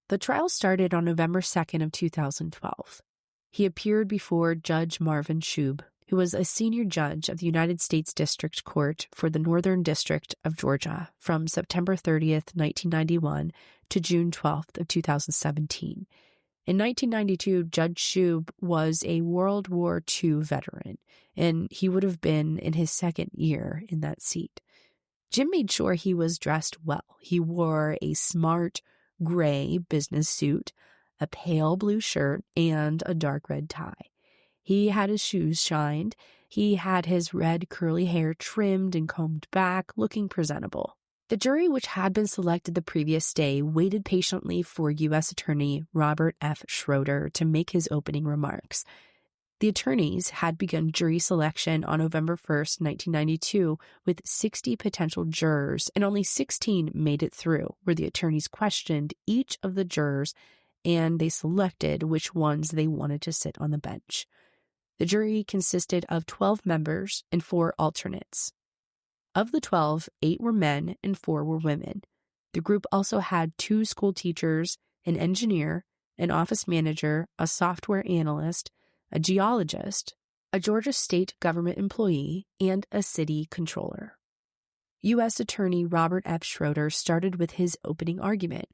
The trial started on November 2nd of 2012. He appeared before Judge Marvin Shube, who was a senior judge of the United States District Court for the Northern District of Georgia from September 30th, 1991 to June 12th of 2017. In 1992, Judge Shube was a World War II veteran, and he would have been in his second year in that seat. Jim made sure he was dressed well. He wore a smart gray business suit, a pale blue shirt, and a dark red tie. He had his shoes shined. He had his red curly hair trimmed and combed back, looking presentable. The jury, which had been selected the previous day, waited patiently for U.S. Attorney Robert F. Schroeder to make his opening remarks. The attorneys had begun jury selection on November 1st, 1992, with 60 potential jurors, and only 16 made it through, where the attorneys questioned each of the jurors, and they selected which ones they wanted to sit on the bench. The jury consisted of 12 members and 4 alternates. Of the 12, 8 were men and 4 were women. The group also had 2 school teachers, an engineer, an office manager, a software analyst, a geologist, a Georgia state government employee, and a city controller. U.S. Attorney Robert F. Schroeder started with his opening argument.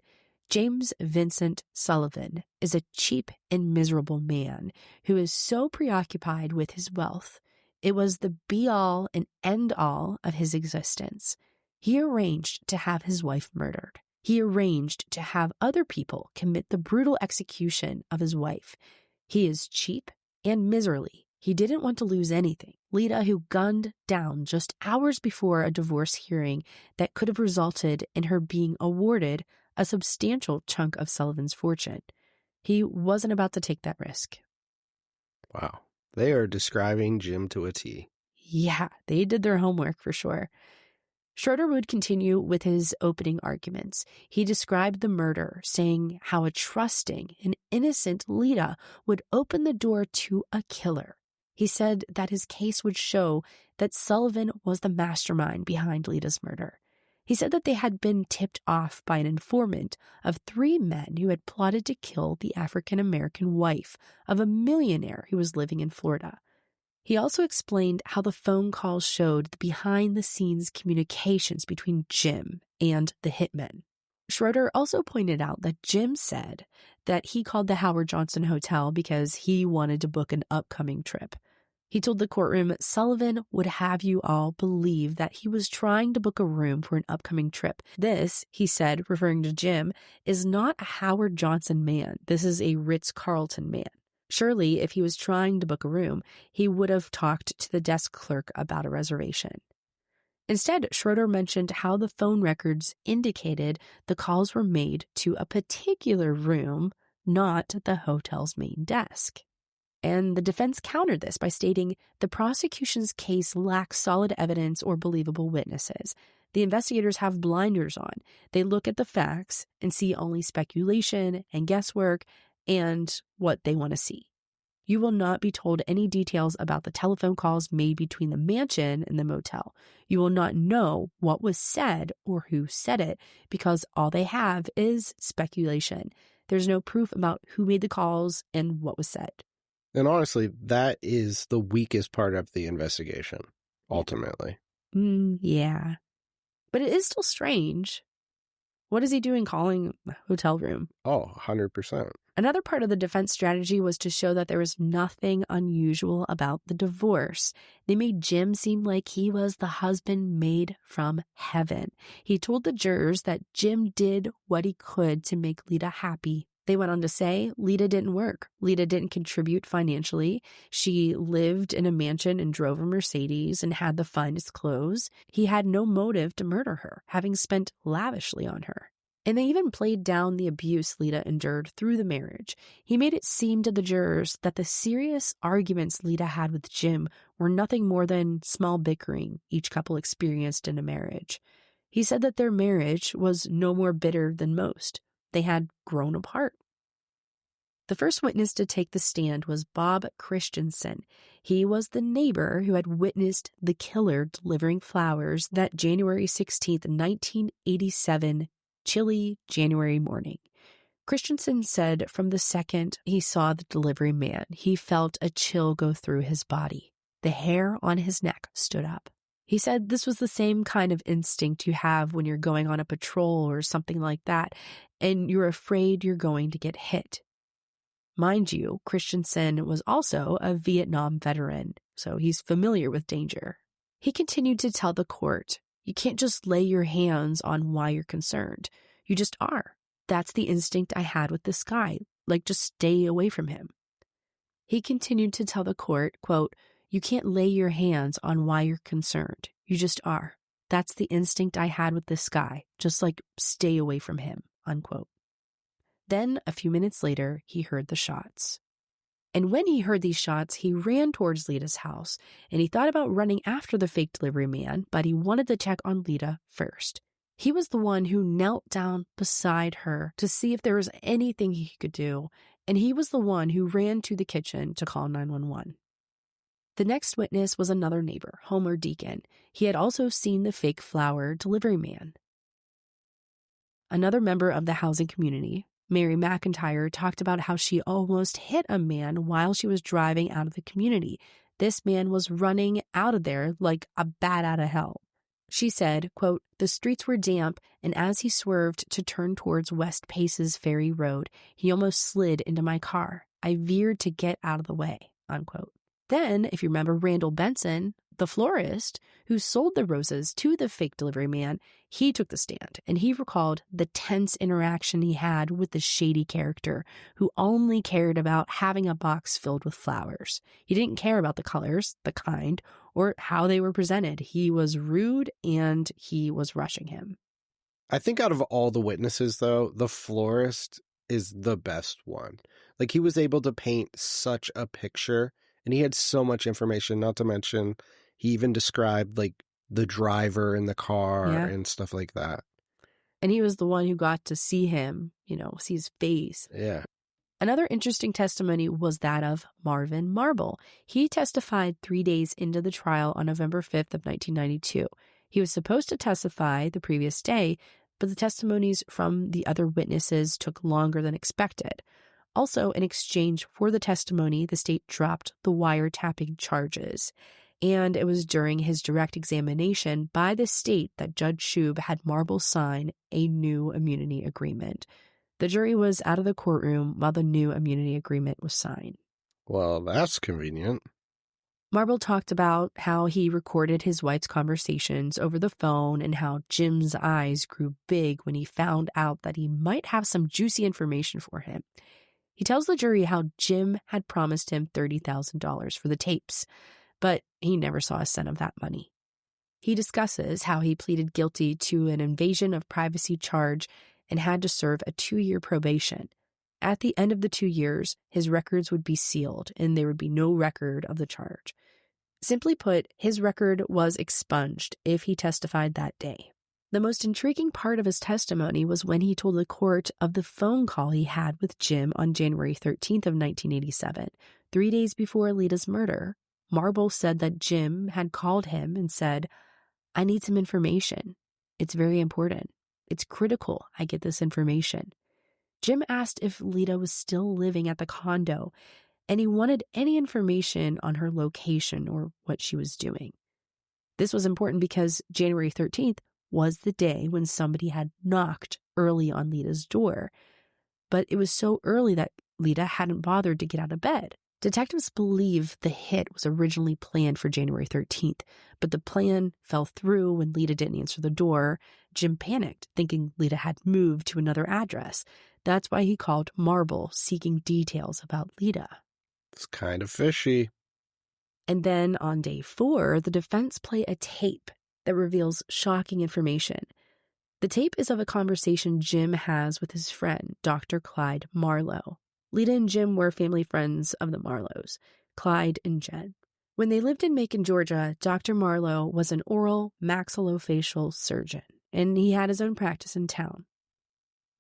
James Vincent Sullivan is a cheap and miserable man who is so preoccupied with his wealth. It was the be-all and end-all of his existence. He arranged to have his wife murdered. He arranged to have other people commit the brutal execution of his wife. He is cheap and miserly. He didn't want to lose anything. Lita, who gunned down just hours before a divorce hearing that could have resulted in her being awarded a substantial chunk of Sullivan's fortune. He wasn't about to take that risk. Wow. They are describing Jim to a T. Yeah, they did their homework for sure. Schroeder would continue with his opening arguments. He described the murder, saying how a trusting and innocent Lita would open the door to a killer. He said that his case would show that Sullivan was the mastermind behind Lita's murder. He said that they had been tipped off by an informant of 3 men who had plotted to kill the African-American wife of a millionaire who was living in Florida. He also explained how the phone calls showed the behind-the-scenes communications between Jim and the hitmen. Schroeder also pointed out that Jim said that he called the Howard Johnson Hotel because he wanted to book an upcoming trip. He told the courtroom Sullivan would have you all believe that he was trying to book a room for an upcoming trip. This, he said, referring to Jim, is not a Howard Johnson man. This is a Ritz-Carlton man. Surely, if he was trying to book a room, he would have talked to the desk clerk about a reservation. Instead, Schroeder mentioned how the phone records indicated the calls were made to a particular room, not the hotel's main desk. And the defense countered this by stating the prosecution's case lacks solid evidence or believable witnesses. The investigators have blinders on. They look at the facts and see only speculation and guesswork and what they want to see. You will not be told any details about the telephone calls made between the mansion and the motel. You will not know what was said or who said it because all they have is speculation. There's no proof about who made the calls and what was said. And honestly, that is the weakest part of the investigation, ultimately. Yeah. But it is still strange. What is he doing calling a hotel room? Oh, 100%. Another part of the defense strategy was to show that there was nothing unusual about the divorce. They made Jim seem like he was the husband made from heaven. He told the jurors that Jim did what he could to make Lita happy. They went on to say Lita didn't work. Lita didn't contribute financially. She lived in a mansion and drove a Mercedes and had the finest clothes. He had no motive to murder her, having spent lavishly on her. And they even played down the abuse Lita endured through the marriage. He made it seem to the jurors that the serious arguments Lita had with Jim were nothing more than small bickering each couple experienced in a marriage. He said that their marriage was no more bitter than most. They had grown apart. The first witness to take the stand was Bob Christensen. He was the neighbor who had witnessed the killer delivering flowers that January 16th, 1987, chilly January morning. Christensen said from the second he saw the delivery man, he felt a chill go through his body. The hair on his neck stood up. He said this was the same kind of instinct you have when you're going on a patrol or something like that, and you're afraid you're going to get hit. Mind you, Christensen was also a Vietnam veteran, so he's familiar with danger. He continued to tell the court, you can't just lay your hands on why you're concerned. You just are. That's the instinct I had with this guy, like just stay away from him. He continued to tell the court, quote, you can't lay your hands on why you're concerned. You just are. That's the instinct I had with this guy, just like stay away from him, unquote. Then, a few minutes later, he heard the shots. And when he heard these shots, he ran towards Lita's house, and he thought about running after the fake delivery man, but he wanted to check on Lita first. He was the one who knelt down beside her to see if there was anything he could do, and he was the one who ran to the kitchen to call 911. The next witness was another neighbor, Homer Deacon. He had also seen the fake flower delivery man. Another member of the housing community, Mary McIntyre, talked about how she almost hit a man while she was driving out of the community. This man was running out of there like a bat out of hell. She said, quote, the streets were damp, and as he swerved to turn towards West Pace's Ferry Road, he almost slid into my car. I veered to get out of the way, unquote. Then, if you remember Randall Benson, the florist who sold the roses to the fake delivery man, he took the stand, and he recalled the tense interaction he had with the shady character who only cared about having a box filled with flowers. He didn't care about the colors, the kind, or how they were presented. He was rude, and he was rushing him. I think out of all the witnesses, though, the florist is the best one. Like, he was able to paint such a picture, and he had so much information, not to mention he even described, like, the driver in the car and stuff like that. And he was the one who got to see him, see his face. Yeah. Another interesting testimony was that of Marvin Marble. He testified 3 days into the trial on November 5th of 1992. He was supposed to testify the previous day, but the testimonies from the other witnesses took longer than expected. Also, in exchange for the testimony, the state dropped the wiretapping charges. And it was during his direct examination by the state that Judge Shube had Marble sign a new immunity agreement. The jury was out of the courtroom while the new immunity agreement was signed. Well, that's convenient. Marble talked about how he recorded his wife's conversations over the phone and how Jim's eyes grew big when he found out that he might have some juicy information for him. He tells the jury how Jim had promised him $30,000 for the tapes, but he never saw a cent of that money. He discusses how he pleaded guilty to an invasion of privacy charge and had to serve a 2-year probation. At the end of the 2 years, his records would be sealed and there would be no record of the charge. Simply put, his record was expunged if he testified that day. The most intriguing part of his testimony was when he told the court of the phone call he had with Jim on January 13th of 1987, 3 days before Lita's murder. Marble said that Jim had called him and said, I need some information. It's very important. It's critical I get this information. Jim asked if Lita was still living at the condo, and he wanted any information on her location or what she was doing. This was important because January 13th was the day when somebody had knocked early on Lita's door. But it was so early that Lita hadn't bothered to get out of bed. Detectives believe the hit was originally planned for January 13th, but the plan fell through when Lita didn't answer the door. Jim panicked, thinking Lita had moved to another address. That's why he called Marble, seeking details about Lita. It's kind of fishy. And then on day 4, the defense play a tape that reveals shocking information. The tape is of a conversation Jim has with his friend, Dr. Clyde Marlowe. Lita and Jim were family friends of the Marlowes, Clyde and Jen. When they lived in Macon, Georgia, Dr. Marlowe was an oral maxillofacial surgeon, and he had his own practice in town.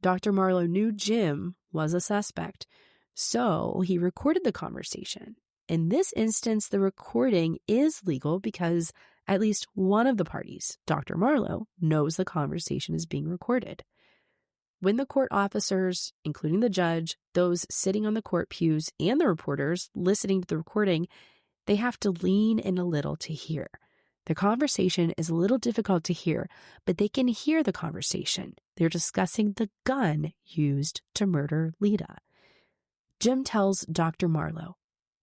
Dr. Marlowe knew Jim was a suspect, so he recorded the conversation. In this instance, the recording is legal because at least one of the parties, Dr. Marlowe, knows the conversation is being recorded. When the court officers, including the judge, those sitting on the court pews, and the reporters listening to the recording, they have to lean in a little to hear. The conversation is a little difficult to hear, but they can hear the conversation. They're discussing the gun used to murder Lita. Jim tells Dr. Marlowe,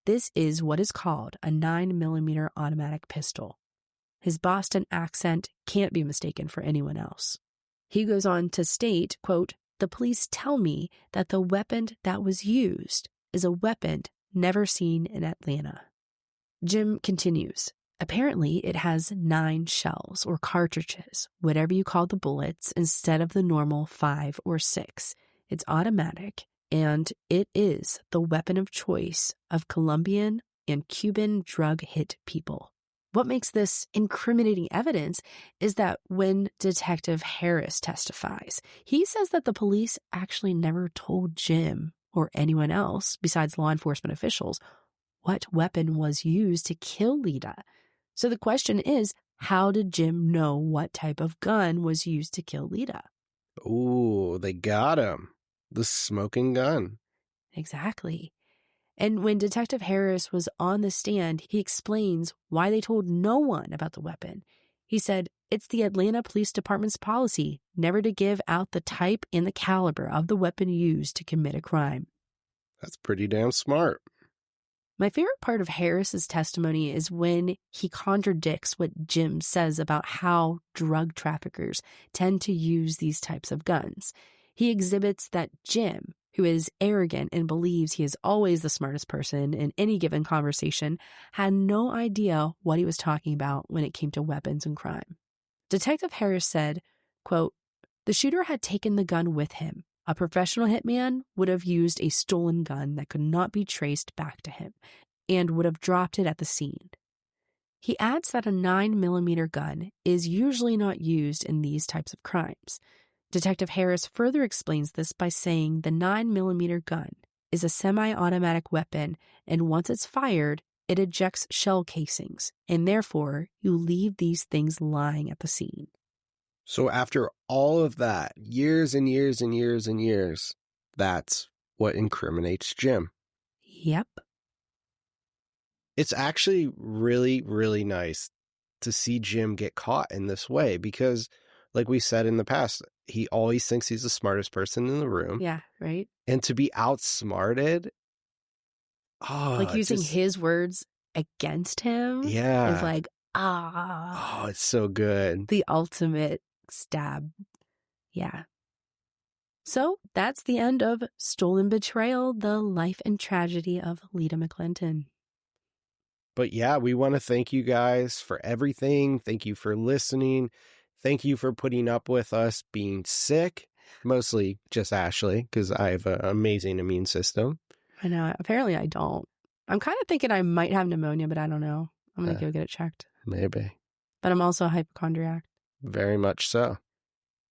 this is what is called a 9mm automatic pistol. His Boston accent can't be mistaken for anyone else. He goes on to state, quote, the police tell me that the weapon that was used is a weapon never seen in Atlanta. Jim continues, apparently it has 9 shells or cartridges, whatever you call the bullets, instead of the normal 5 or 6. It's automatic, and it is the weapon of choice of Colombian and Cuban drug-hit people. What makes this incriminating evidence is that when Detective Harris testifies, he says that the police actually never told Jim or anyone else besides law enforcement officials what weapon was used to kill Lita. So the question is, how did Jim know what type of gun was used to kill Lita? Ooh, they got him. The smoking gun. Exactly. And when Detective Harris was on the stand, he explains why they told no one about the weapon. He said, it's the Atlanta Police Department's policy never to give out the type and the caliber of the weapon used to commit a crime. That's pretty damn smart. My favorite part of Harris's testimony is when he contradicts what Jim says about how drug traffickers tend to use these types of guns. He exhibits that Jim, who is arrogant and believes he is always the smartest person in any given conversation, had no idea what he was talking about when it came to weapons and crime. Detective Harris said, quote, the shooter had taken the gun with him. A professional hitman would have used a stolen gun that could not be traced back to him and would have dropped it at the scene. He adds that a 9mm gun is usually not used in these types of crimes. Detective Harris further explains this by saying the 9mm gun is a semi-automatic weapon, and once it's fired, it ejects shell casings, and therefore you leave these things lying at the scene. So after all of that, years and years and years and years, that's what incriminates Jim. Yep. It's actually really, really nice to see Jim get caught in this way because, like we said in the past, he always thinks he's the smartest person in the room. Yeah, right? And to be outsmarted, like using his words against him is like, oh, it's so good. The ultimate stab. Yeah. So that's the end of Stolen Betrayal, the life and tragedy of Lita McClinton. But yeah, we want to thank you guys for everything. Thank you for listening. Thank you for putting up with us being sick. Mostly just Ashley, because I have an amazing immune system. I know. Apparently I don't. I'm kind of thinking I might have pneumonia, but I don't know. I'm going to go get it checked. Maybe. But I'm also a hypochondriac. Very much so.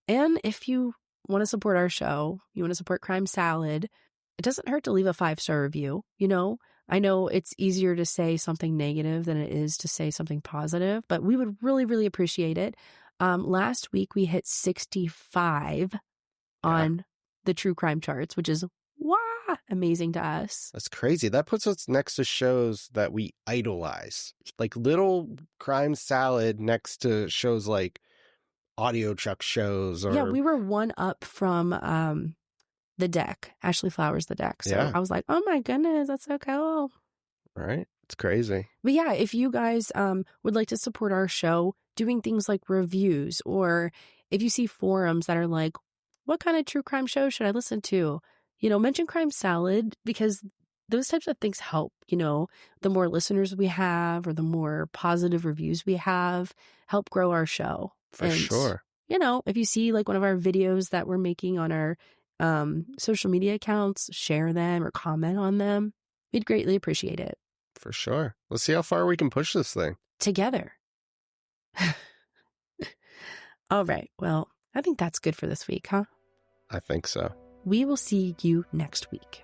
And if you want to support our show, you want to support Crime Salad, it doesn't hurt to leave a 5-star review. You know, I know it's easier to say something negative than it is to say something positive, but we would really, really appreciate it. Last week we hit 65 on the true crime charts, which is amazing to us. That's crazy. That puts us next to shows that we idolize, like Little Crime Salad next to shows like Audio Chuck shows. Or... Yeah, we were one up from The Deck, Ashley Flowers' The Deck. So I was like, oh my goodness, that's so cool. Right? It's crazy. But yeah, if you guys would like to support our show, doing things like reviews, or if you see forums that are like, what kind of true crime show should I listen to? You know, mention Crime Salad, because those types of things help. You know, the more listeners we have or the more positive reviews we have, help grow our show. For sure. if you see like one of our videos that we're making on our social media accounts, share them or comment on them. We'd greatly appreciate it. For sure. Let's see how far we can push this thing. Together. All right. Well, I think that's good for this week, huh? I think so. We will see you next week.